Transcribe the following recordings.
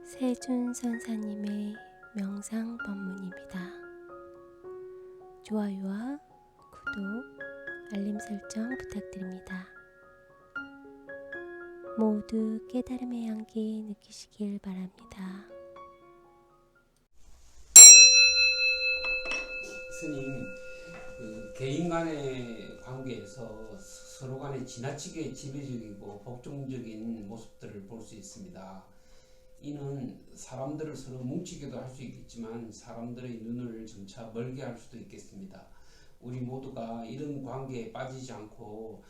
세준 선사님의 명상 법문입니다. 좋아요와 구독, 알림 설정 부탁드립니다. 모두 깨달음의 향기 느끼시길 바랍니다. 스님, 개인 간의 관계에서 서로 간에 지나치게 지배적이고 복종적인 모습들을 볼 수 있습니다. 이는 사람들을 서로 뭉치게도 할 수 있겠지만 사람들의 눈을 점차 멀게 할 수도 있겠습니다. 우리 모두가 이런 관계에 빠지지 않고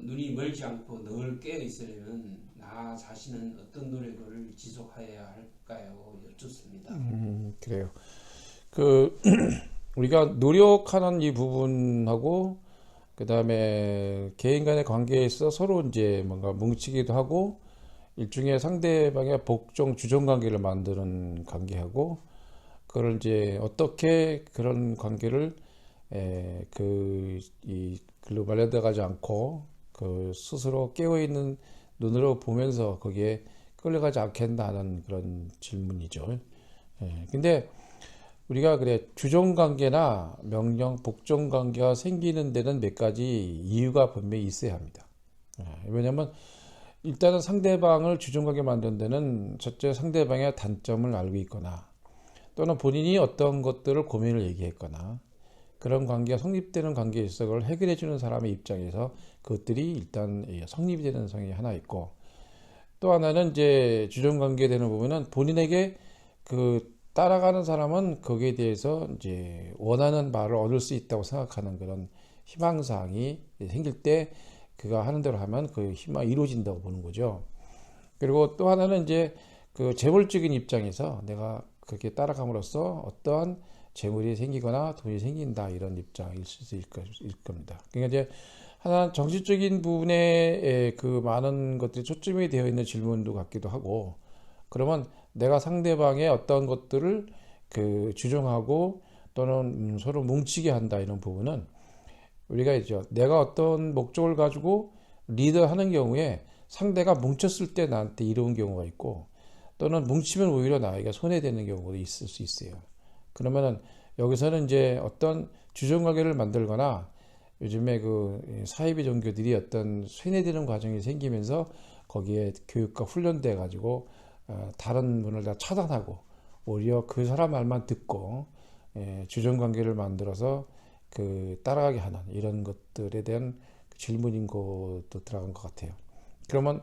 눈이 멀지 않고 늘 깨어 있으려면 나 자신은 어떤 노력을 지속해야 할까요? 여쭙습니다. 그래요. 우리가 노력하는 이 부분하고 그 다음에 개인 간의 관계에 있어 서로 이제 뭔가 뭉치기도 하고 일종의 상대방의 복종 주종 관계를 만드는 관계하고 그걸 이제 어떻게 그런 관계를 글로 말려들어가지 않고 그 스스로 깨어있는 눈으로 보면서 거기에 끌려가지 않겠나 하는 그런 질문이죠. 근데 우리가 그래 주종관계나 명령 복종관계가 생기는 데는 몇 가지 이유가 분명히 있어야 합니다. 왜냐하면 일단은 상대방을 주종관계 만드는 데는 첫째 상대방의 단점을 알고 있거나 또는 본인이 어떤 것들을 고민을 얘기했거나 그런 관계가 성립되는 관계에 있어 그걸 해결해 주는 사람의 입장에서 그것들이 일단 성립이 되는 성이 하나 있고 또 하나는 이제 주종관계 되는 부분은 본인에게 따라가는 사람은 거기에 대해서 이제 원하는 바를 얻을 수 있다고 생각하는 그런 희망사항이 생길 때 그가 하는 대로 하면 그 희망이 이루어진다고 보는 거죠. 그리고 또 하나는 이제 그 재물적인 입장에서 내가 그렇게 따라감으로써 어떠한 재물이 생기거나 돈이 생긴다 이런 입장일 수 있을 겁니다. 그러니까 이제 하나 정신적인 부분에 그 많은 것들이 초점이 되어 있는 질문도 같기도 하고 그러면 내가 상대방의 어떤 것들을 주종하고 또는 서로 뭉치게 한다 이런 부분은 우리가 이제 내가 어떤 목적을 가지고 리더하는 경우에 상대가 뭉쳤을 때 나한테 이로운 경우가 있고 또는 뭉치면 오히려 나에게 손해되는 경우도 있을 수 있어요. 그러면은 여기서는 이제 어떤 주종관계를 만들거나 요즘에 사이비 종교들이 어떤 손해되는 과정이 생기면서 거기에 교육과 훈련돼 가지고 다른 분을 다 차단하고 오히려 그 사람 말만 듣고 주종관계를 만들어서 따라가게 하는 이런 것들에 대한 질문인 것도 들어간 것 같아요. 그러면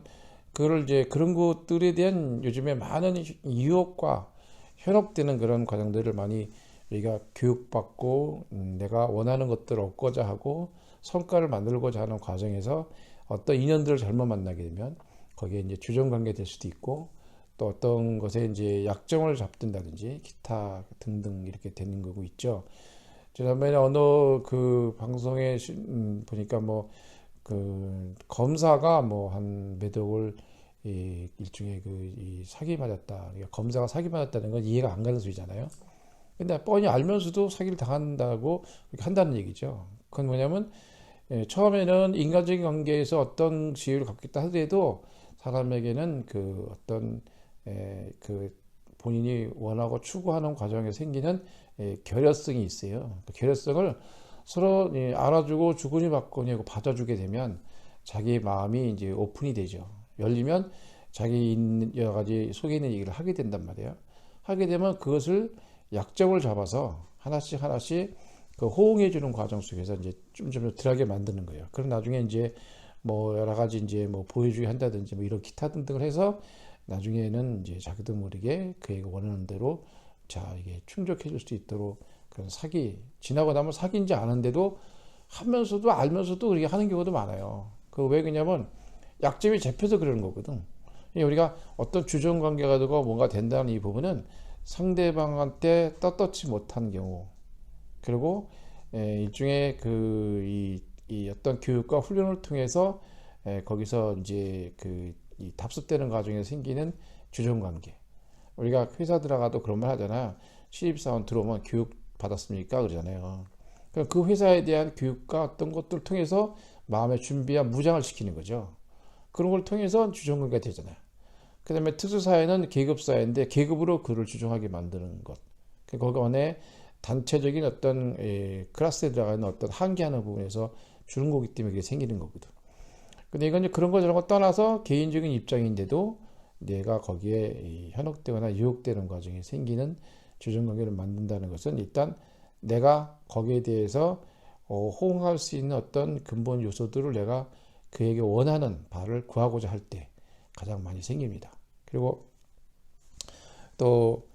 그걸 이제 그런 것들에 대한 요즘에 많은 유혹과 현혹되는 그런 과정들을 많이 우리가 교육받고 내가 원하는 것들을 얻고자 하고 성과를 만들고자 하는 과정에서 어떤 인연들을 잘못 만나게 되면 거기에 이제 주종관계 될 수도 있고 또 어떤 것에 이제 약점을 잡든다든지 기타 등등 이렇게 되는 거고 있죠. 지난번에 어느 방송에 보니까 검사가 한 몇억을 일종의 이 사기 맞았다. 그러니까 검사가 사기 맞았다는 건 이해가 안 가는 소리잖아요. 근데 뻔히 알면서도 사기를 당한다고 그렇게 한다는 얘기죠. 그건 뭐냐면 처음에는 인간적인 관계에서 어떤 지위를 갖겠다 하더라도 사람에게는 어떤 본인이 원하고 추구하는 과정에 생기는 결여성이 있어요. 그 결여성을 서로 알아주고 주거니 받거니 하고 받아주게 되면 자기 마음이 이제 오픈이 되죠. 열리면 자기 여러 가지 속에 있는 얘기를 하게 된단 말이에요. 하게 되면 그것을 약점을 잡아서 하나씩 호응해 주는 과정 속에서 이제 좀 덜하게 만드는 거예요. 그럼 나중에 이제 여러 가지 이제 보여주게 한다든지 이런 기타 등등을 해서 나중에는 이제 자기도 모르게 그에게 원하는 대로 이게 충족해 줄 수 있도록 그런 지나고 나면 사기인지 아는데도 하면서도 알면서도 그렇게 하는 경우도 많아요. 왜 그러냐면 약점이 잡혀서 그러는 거거든. 우리가 어떤 주종 관계가 되고 뭔가 된다는 이 부분은 상대방한테 떳떳지 못한 경우 그리고 일종의 이 어떤 교육과 훈련을 통해서 거기서 이제 이 답습되는 과정에서 생기는 주종관계. 우리가 회사 들어가도 그런 말 하잖아. 신입사원 들어오면 교육 받았습니까? 그러잖아요. 그 회사에 대한 교육과 어떤 것들을 통해서 마음의 준비와 무장을 시키는 거죠. 그런 걸 통해서 주종관계가 되잖아요. 그 다음에 특수사회는 계급사회인데 계급으로 그를 주종하게 만드는 것. 거기 안에 단체적인 어떤 클래스에 들어가는 어떤 한계하는 부분에서 주는 거기 때문에 그게 생기는 거거든. 근데 이건 이제 그런 거 저런 거 떠나서 개인적인 입장인데도 내가 거기에 현혹되거나 유혹되는 과정에 생기는 주종관계를 만든다는 것은 일단 내가 거기에 대해서 호응할 수 있는 어떤 근본 요소들을 내가 그에게 원하는 바를 구하고자 할 때 가장 많이 생깁니다. 그리고 또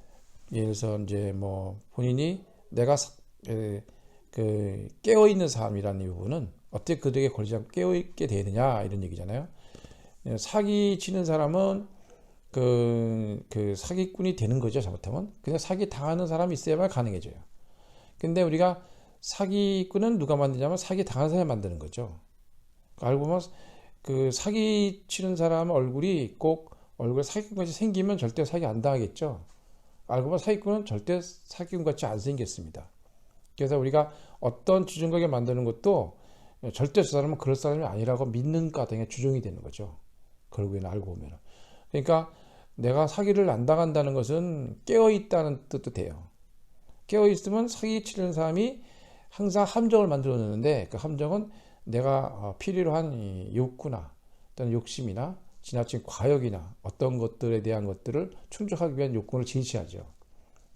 예를 들어서 이제 뭐 본인이 내가 그 깨어 있는 삶이라는 이 부분은 어떻게 그들에게 걸리지 않고 깨어 있게 되느냐 이런 얘기잖아요. 사기 치는 사람은 그 사기꾼이 되는 거죠. 잘못하면 그냥 사기 당하는 사람이 있어야만 가능해져요. 근데 우리가 사기꾼은 누가 만드냐면 사기 당하는 사람이 만드는 거죠. 알고 보면 그 사기 치는 사람 얼굴이 꼭 얼굴에 사기꾼같이 생기면 절대 사기 안 당하겠죠. 알고 보면 사기꾼은 절대 사기꾼같이 안 생겼습니다. 그래서 우리가 어떤 주종관계 만드는 것도 절대 저 사람은 그럴 사람이 아니라고 믿는 가정에 주종이 되는 거죠. 결국에는 알고 보면. 그러니까 내가 사기를 안 당한다는 것은 깨어있다는 뜻도 돼요. 깨어있으면 사기 치는 사람이 항상 함정을 만들어 놓는데 그 함정은 내가 필요로 한 욕구나 어떤 욕심이나 지나친 과욕이나 어떤 것들에 대한 것들을 충족하기 위한 욕구를 제시하죠.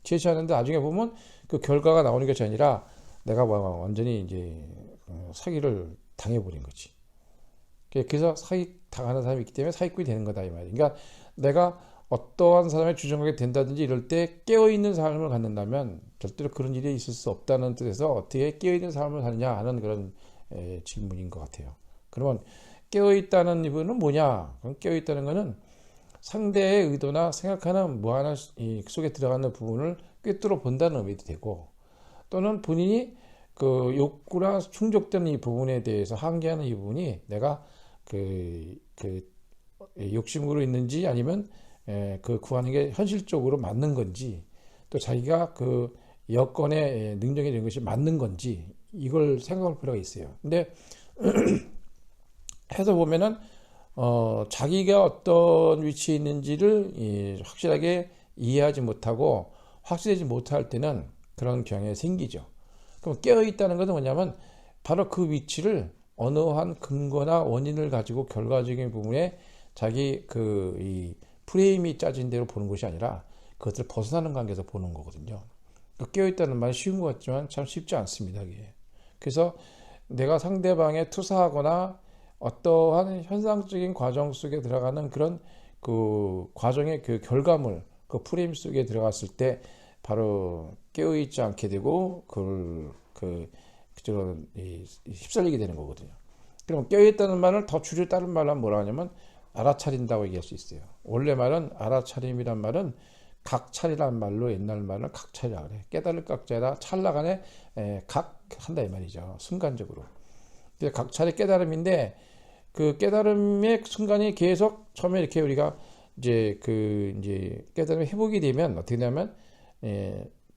제시하는데 나중에 보면 그 결과가 나오는 것이 아니라 내가 완전히 이제 사기를 당해버린 거지. 그래서 사기 당하는 사람이 있기 때문에 사기꾼이 되는 거다 이 말이야. 그러니까 내가 어떠한 사람의 주종하게 된다든지 이럴 때 깨어있는 삶을 갖는다면 절대로 그런 일이 있을 수 없다는 뜻에서 어떻게 깨어있는 삶을 사느냐 하는 그런 질문인 것 같아요. 그러면 깨어있다는 이유는 뭐냐? 그럼 깨어있다는 것은 상대의 의도나 생각하는 뭐 하나 속에 들어가는 부분을 꿰뚫어 본다는 의미도 되고 또는 본인이 그 욕구나 충족되는 이 부분에 대해서 한계하는 이 부분이 내가 그 욕심으로 있는지 아니면 그 구하는 게 현실적으로 맞는 건지 또 자기가 그 여건의 능력이 되는 것이 맞는 건지 이걸 생각할 필요가 있어요. 근데 해서 보면은 자기가 어떤 위치에 있는지를 확실하게 이해하지 못하고 확실하지 못할 때는 그런 경향이 생기죠. 그럼 깨어있다는 것은 뭐냐면 바로 그 위치를 어느 한 근거나 원인을 가지고 결과적인 부분에 자기 이 프레임이 짜진 대로 보는 것이 아니라 그것을 벗어나는 관계에서 보는 거거든요. 깨어있다는 말이 쉬운 것 같지만 참 쉽지 않습니다. 이게. 그래서 내가 상대방에 투사하거나 어떠한 현상적인 과정 속에 들어가는 그런 그 과정의 그 결과물, 그 프레임 속에 들어갔을 때 바로 깨어있지 않게 되고 그걸 휩쓸리게 되는 거거든요. 그럼 깨어있다는 말을 더 줄여 다른 말로 하면 뭐라 하냐면 알아차린다고 얘기할 수 있어요. 원래 말은 알아차림이란 말은 각찰이란 말로 옛날 말은 각찰이라고 그래. 깨달을 각자에다 찰나간에 각한다 이 말이죠. 순간적으로. 각찰이 깨달음인데 그 깨달음의 순간이 계속 처음에 이렇게 우리가 이제 깨달음이 회복이 되면 어떻게 되냐면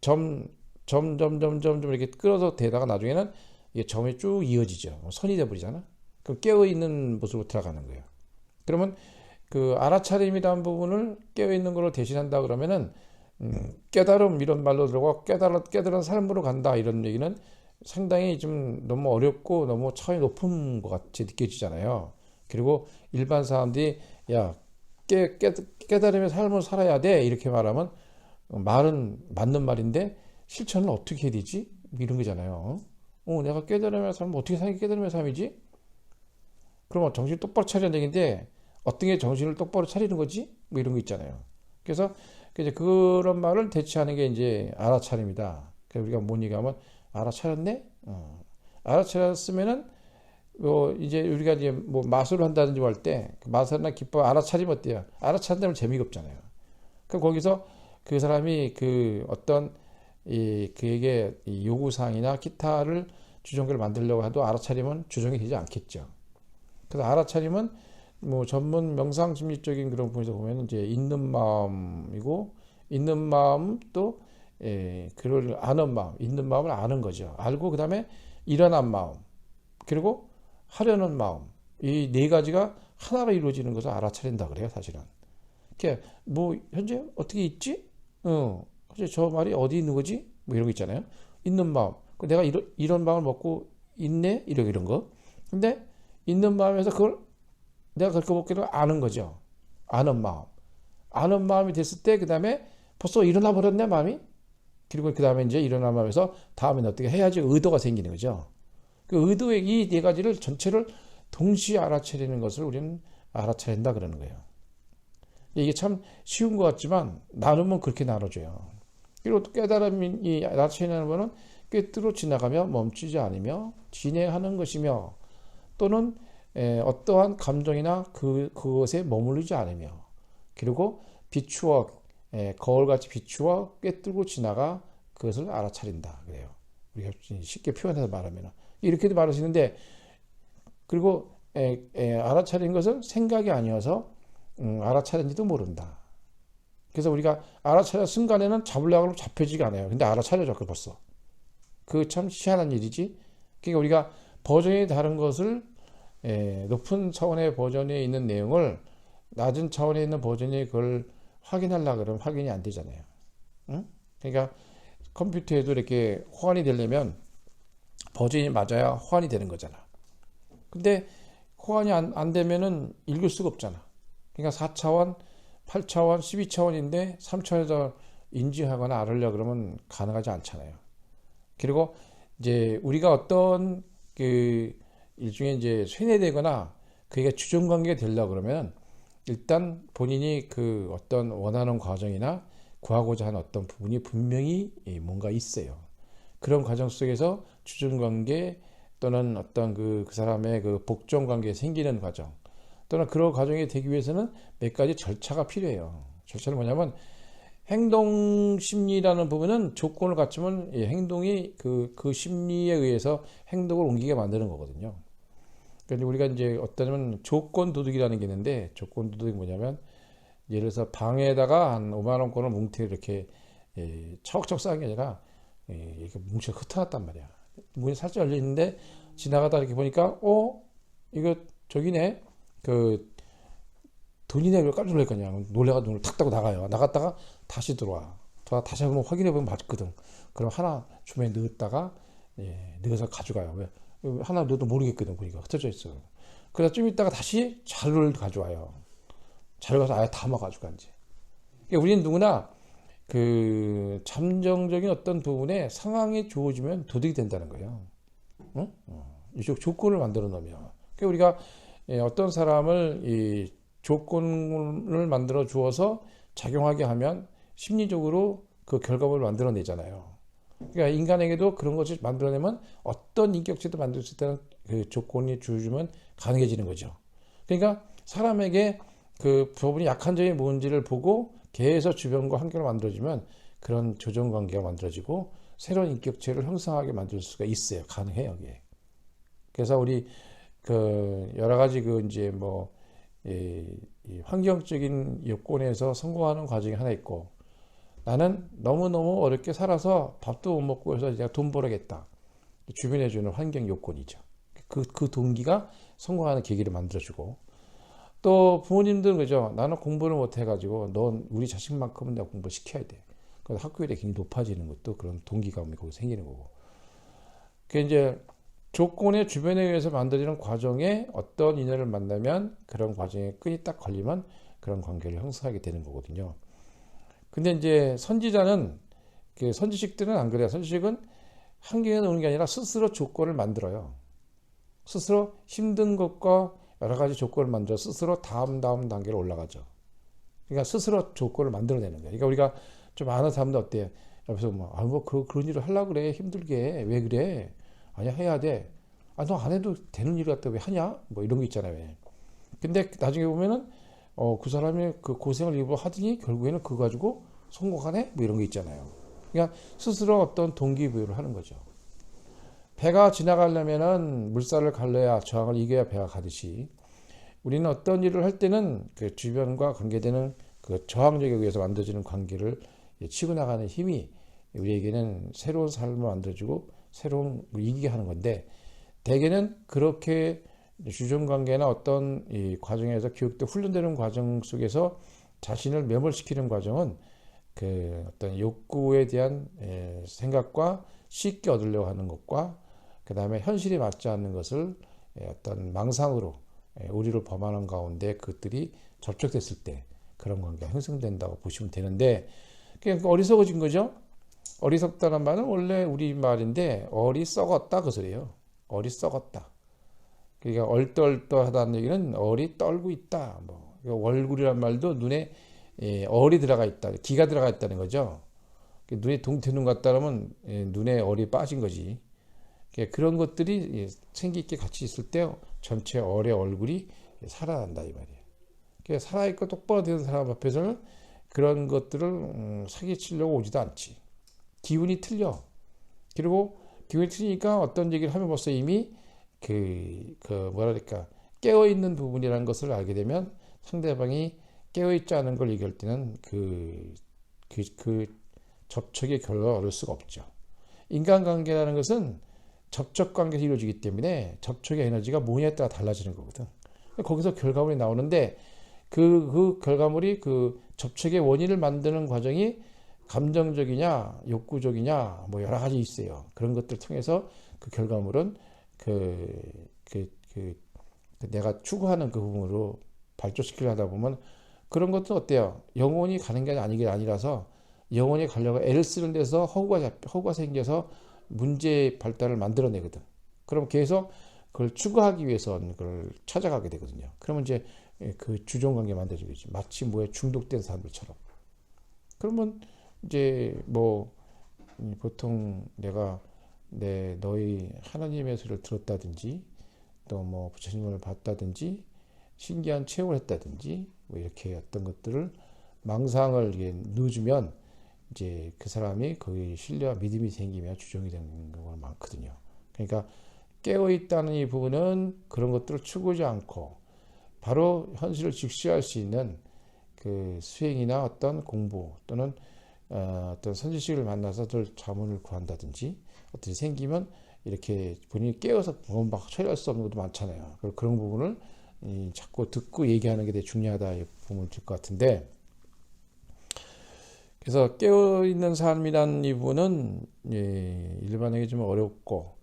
점점 이렇게 끌어서 되다가 나중에는 이게 점이 쭉 이어지죠. 선이 돼 버리잖아. 그럼 깨어 있는 모습으로 들어가는 거예요. 그러면 그 알아차림이라는 부분을 깨어 있는 걸로 대신한다 그러면은 깨달음 이런 말로 들어가 깨달은 삶으로 간다 이런 얘기는 상당히 좀 너무 어렵고 너무 차이 높은 것 같이 느껴지잖아요. 그리고 일반 사람들이 야 깨달음의 삶을 살아야 돼 이렇게 말하면 말은 맞는 말인데 실천을 어떻게 해야 되지? 이런 거잖아요. 내가 깨달음의 삶을 어떻게 살기 깨달음의 삶이지? 그러면 정신 똑바로 차리는 얘기인데 어떤 게 정신을 똑바로 차리는 거지? 뭐 이런 거 있잖아요. 그래서 이제 그런 말을 대체하는 게 이제 알아차림이다. 그래서 우리가 뭔 얘기하면 알아차렸네? 알아차렸으면은 이제 우리가 이제 뭐 마술을 한다든지 할 때 마술이나 기법 알아차리면 어때요? 알아차린다면 재미가 없잖아요. 그럼 거기서 그 사람이 그 어떤 그에게 요구사항이나 기타를 주종기를 만들려고 해도 알아차리면 주종이 되지 않겠죠. 그래서 알아차림은 뭐 전문 명상 심리적인 그런 부분에서 보면 이제 있는 마음이고 있는 마음 또 그걸 아는 마음, 있는 마음을 아는 거죠. 알고 그 다음에 일어난 마음 그리고 하려는 마음 이 네 가지가 하나로 이루어지는 것을 알아차린다 그래요. 사실은 이렇게 뭐 현재 어떻게 있지? 현재 저 말이 어디 있는 거지? 뭐 이런 거 있잖아요. 있는 마음. 내가 이런 마음을 먹고 있네? 이런 거. 근데 있는 마음에서 그걸 내가 그렇게 먹기를 아는 거죠. 아는 마음. 아는 마음이 됐을 때 그 다음에 벌써 일어나 버렸네 마음이. 그리고 그 다음에 이제 일어난 마음에서 다음에는 어떻게 해야지 의도가 생기는 거죠. 그 의도의 이 네 가지를 전체를 동시에 알아차리는 것을 우리는 알아차린다 그러는 거예요. 이게 참 쉬운 것 같지만 나누면 그렇게 나눠져요. 그리고 또 깨달음이 이 알아차리는 거는 꿰뚫어 지나가며 멈추지 않으며 진행하는 것이며 또는 어떠한 감정이나 그것에 머무르지 않으며 그리고 비추어 거울같이 비추어 꿰뚫고 지나가 그것을 알아차린다 그래요. 우리가 쉽게 표현해서 말하면 이렇게도 말할 수 있는데 그리고 알아차린 것은 생각이 아니어서 알아차린지도 모른다. 그래서 우리가 알아차린 순간에는 잡으려고 하면 잡혀지가 않아요. 근데 알아차려져 그 벌써. 그 참 희한한 일이지. 그러니까 우리가 버전이 다른 것을 높은 차원의 버전에 있는 내용을 낮은 차원에 있는 버전이 그걸 확인하려고 그러면 확인이 안 되잖아요. 응? 그러니까 컴퓨터에도 이렇게 호환이 되려면 버전이 맞아야 호환이 되는 거잖아. 근데 호환이 안 되면은 읽을 수가 없잖아. 그러니까 4차원, 8차원, 12차원인데 3차원에서 인지하거나 알으려고 그러면 가능하지 않잖아요. 그리고 이제 우리가 어떤 그 일종의 이제 쇠뇌되거나 그게 주종관계가 되려고 그러면 일단 본인이 그 어떤 원하는 과정이나 구하고자 하는 어떤 부분이 분명히 뭔가 있어요. 그런 과정 속에서 주종관계 또는 어떤 그 사람의 그 복종관계에 생기는 과정 또는 그런 과정이 되기 위해서는 몇 가지 절차가 필요해요. 절차는 뭐냐면 행동 심리라는 부분은 조건을 갖추면 행동이 그 심리에 의해서 행동을 옮기게 만드는 거거든요. 그러니까 우리가 이제 어떠냐면 조건 도둑이라는 게 있는데 조건 도둑이 뭐냐면 예를 들어서 방에다가 한 5만 원권을 뭉태 이렇게 척척 쌓은 게 아니라 이렇게 뭉쳐 흩어놨단 말이야. 문이 살짝 열려 있는데 지나가다 이렇게 보니까 이거 저기네 그 돈이네. 왜 깜짝 놀랄 거냐. 놀래가지고 눈을 탁 따고 나가요. 나갔다가 다시 들어와. 다시 한번 확인해보면 맞거든. 그럼 하나 주머니에 넣었다가 넣어서 가져가요. 왜? 하나 넣어도 모르겠거든. 보니까 흩어져 있어. 그래서 좀 있다가 다시 자료를 가져와요. 자료 가서 아예 담아 가져간지. 그러니까 우리는 누구나 그 잠정적인 어떤 부분에 상황이 주어지면 도둑이 된다는 거예요. 응? 이쪽 조건을 만들어 놓으면. 그러니까 우리가 어떤 사람을 이 조건을 만들어 주어서 작용하게 하면 심리적으로 그 결과물을 만들어내잖아요. 그러니까 인간에게도 그런 것을 만들어내면 어떤 인격체도 만들 수 있다는 그 조건이 주어지면 가능해지는 거죠. 그러니까 사람에게 그 부분이 약한 점이 뭔지를 보고 계속 주변과 환경을 만들어주면 그런 조정관계가 만들어지고 새로운 인격체를 형성하게 만들 수가 있어요. 가능해요, 이게. 그래서 우리 그 여러 가지 그 이제 뭐 이 환경적인 요건에서 성공하는 과정이 하나 있고 나는 너무너무 어렵게 살아서 밥도 못 먹고 해서 내가 돈 벌어야겠다. 주변에 주는 환경 요건이죠. 그 동기가 성공하는 계기를 만들어주고 또 부모님들은 그죠. 나는 공부를 못 해가지고 넌 우리 자식만큼은 내가 공부를 시켜야 돼. 그래서 학교에 굉장히 높아지는 것도 그런 동기감이 거기 생기는 거고. 그 이제 조건의 주변에 의해서 만들어지는 과정에 어떤 인연을 만나면 그런 과정에 끈이 딱 걸리면 그런 관계를 형성하게 되는 거거든요. 근데 이제 선지자는 그 선지식들은 안 그래요. 선지식은 환경에 오는 게 아니라 스스로 조건을 만들어요. 스스로 힘든 것과 여러 가지 조건을 만들어 스스로 다음 단계로 올라가죠. 그러니까 스스로 조건을 만들어내는 거예요. 그러니까 우리가 좀 아는 사람들 어때요? 옆에서 그런 일을 하려고 그래. 힘들게. 왜 그래? 아니야, 해야 돼. 너 안 해도 되는 일 갖다 왜 하냐? 뭐 이런 거 있잖아요. 왜. 근데 나중에 보면은 그 사람이 그 고생을 일부러 하더니 결국에는 그거 가지고 성공하네? 뭐 이런 거 있잖아요. 그러니까 스스로 어떤 동기부여를 하는 거죠. 배가 지나가려면은 물살을 갈라야 저항을 이겨야 배가 가듯이 우리는 어떤 일을 할 때는 그 주변과 관계되는 그 저항력에 의해서 만들어지는 관계를 치고 나가는 힘이 우리에게는 새로운 삶을 만들어주고 새로운 이기게 하는 건데 대개는 그렇게 주종관계나 어떤 이 과정에서 교육도 훈련되는 과정 속에서 자신을 매몰시키는 과정은 어떤 욕구에 대한 생각과 쉽게 얻으려고 하는 것과 그 다음에 현실에 맞지 않는 것을 어떤 망상으로 우리를 범하는 가운데 그것들이 접촉됐을 때 그런 관계가 형성된다고 보시면 되는데 그냥 어리석어진 거죠. 어리석다는 말은 원래 우리 말인데 어리석었다 그 소리예요. 어리석었다. 그러니까 얼떨떨하다는 얘기는 어리 떨고 있다. 뭐 월굴이란 말도 눈에 얼이 들어가 있다, 기가 들어가 있다는 거죠. 눈에 동태눈 같다 그러면 눈에 얼이 빠진 거지. 그런 것들이 생기 있게 같이 있을 때 전체 얼의 얼굴이 살아난다 이 말이에요. 살아있고 똑바로 되는 사람 앞에서는 그런 것들을 사기치려고 오지도 않지. 기운이 틀려. 그리고 기운이 틀리니까 어떤 얘기를 하면 벌써 이미 뭐랄까 깨어있는 부분이라는 것을 알게 되면 상대방이 깨어있지 않은 걸 얘기할 때는 그 접촉의 결과를 얻을 수가 없죠. 인간관계라는 것은 접촉관계에서 이루어지기 때문에 접촉의 에너지가 뭐냐에 따라 달라지는 거거든. 거기서 결과물이 나오는데 그 결과물이 그 접촉의 원인을 만드는 과정이 감정적이냐 욕구적이냐 뭐 여러 가지 있어요. 그런 것들을 통해서 그 결과물은 내가 추구하는 그 부분으로 발전시키려 하다 보면 그런 것도 어때요? 영원히 가는 게 아니라서 영원히 가려고 애를 쓰는 데서 허구가 생겨서 문제의 발달을 만들어내거든. 그럼 계속 그걸 추구하기 위해서 그걸 찾아가게 되거든요. 그러면 이제 그 주종관계 만들어지겠지. 마치 뭐에 중독된 사람들처럼. 그러면 이제 뭐 보통 내가 너희 하나님의 소리를 들었다든지 또 뭐 부처님을 봤다든지 신기한 체험을 했다든지 뭐 이렇게 어떤 것들을 망상을 넣어주면 이제 그 사람이 거기에 신뢰와 믿음이 생기면 주종이 되는 경우가 많거든요. 그러니까 깨어있다는 이 부분은 그런 것들을 추구하지 않고 바로 현실을 직시할 수 있는 그 수행이나 어떤 공부 또는 어떤 선지식을 만나서 자문을 구한다든지 어떤 일이 생기면 이렇게 본인이 깨어서 막 처리할 수 없는 것도 많잖아요. 그런 부분을 자꾸 듣고 얘기하는 게 되게 중요하다 보면 될 것 같은데, 그래서 깨어있는 삶이라는 이 부분은 일반에게 좀 어렵고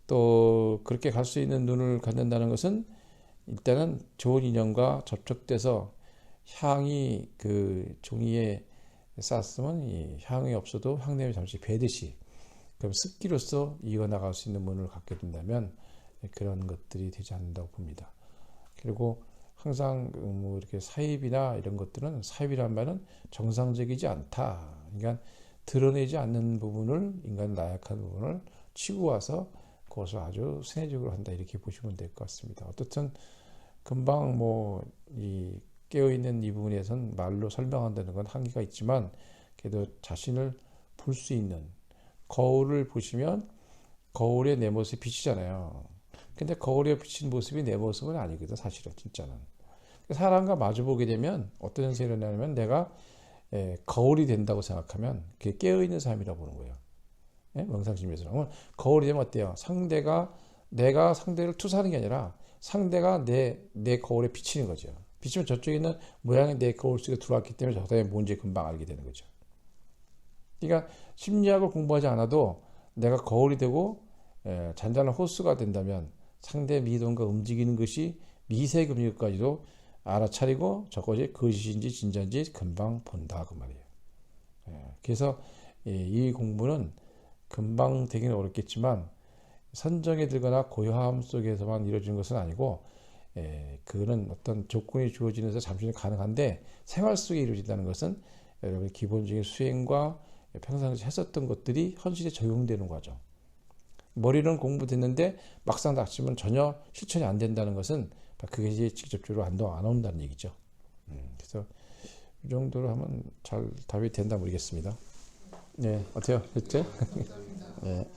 또 그렇게 갈 수 있는 눈을 갖는다는 것은 일단은 좋은 인연과 접촉돼서 향이 그 종이에 쌌으면 이 향이 없어도 향냄이 잠시 배듯이 그럼 습기로서 이어나갈 수 있는 문을 갖게 된다면 그런 것들이 되지 않는다고 봅니다. 그리고 항상 뭐 이렇게 사입이나 이런 것들은 사입이란 말은 정상적이지 않다. 그러니까 드러내지 않는 부분을 인간 나약한 부분을 치고 와서 그것을 아주 순회적으로 한다 이렇게 보시면 될 것 같습니다. 어떻든 금방 뭐 이 깨어있는 이 부분에선 말로 설명한다는 건 한계가 있지만 그래도 자신을 볼 수 있는 거울을 보시면 거울에 내 모습이 비치잖아요. 근데 거울에 비친 모습이 내 모습은 아니거든 사실은 진짜는. 사람과 마주보게 되면 어떤 현상이 일어나냐면 내가 거울이 된다고 생각하면 그게 깨어있는 삶이라고 보는 거예요. 명상심에서. 그러면 거울이 되면 어때요? 내가 상대를 투사하는 게 아니라 상대가 내 거울에 비치는 거죠. 비치면 저쪽에 있는 모양이 내 거울 속에 들어왔기 때문에 저 사람이 뭔지 금방 알게 되는 거죠. 그러니까 심리학을 공부하지 않아도 내가 거울이 되고 잔잔한 호수가 된다면 상대 미동과 움직이는 것이 미세금융까지도 알아차리고 저것이 거짓인지 진짜인지 금방 본다 그 말이에요. 그래서 이 공부는 금방 되기는 어렵겠지만 선정에 들거나 고요함 속에서만 이루어지는 것은 아니고 그는 어떤 조건이 주어지면서 잠시 가능한데 생활 속에 이루어진다는 것은 여러분의 기본적인 수행과 평상시에 했었던 것들이 현실에 적용되는 거죠. 머리는 공부됐는데 막상 닥치면 전혀 실천이 안 된다는 것은 그게 이제 직접적으로 안 온다는 얘기죠. 그래서 이 정도로 하면 잘 답이 된다 모르겠습니다. 네, 어때요? 됐죠? 감사합니다. 네.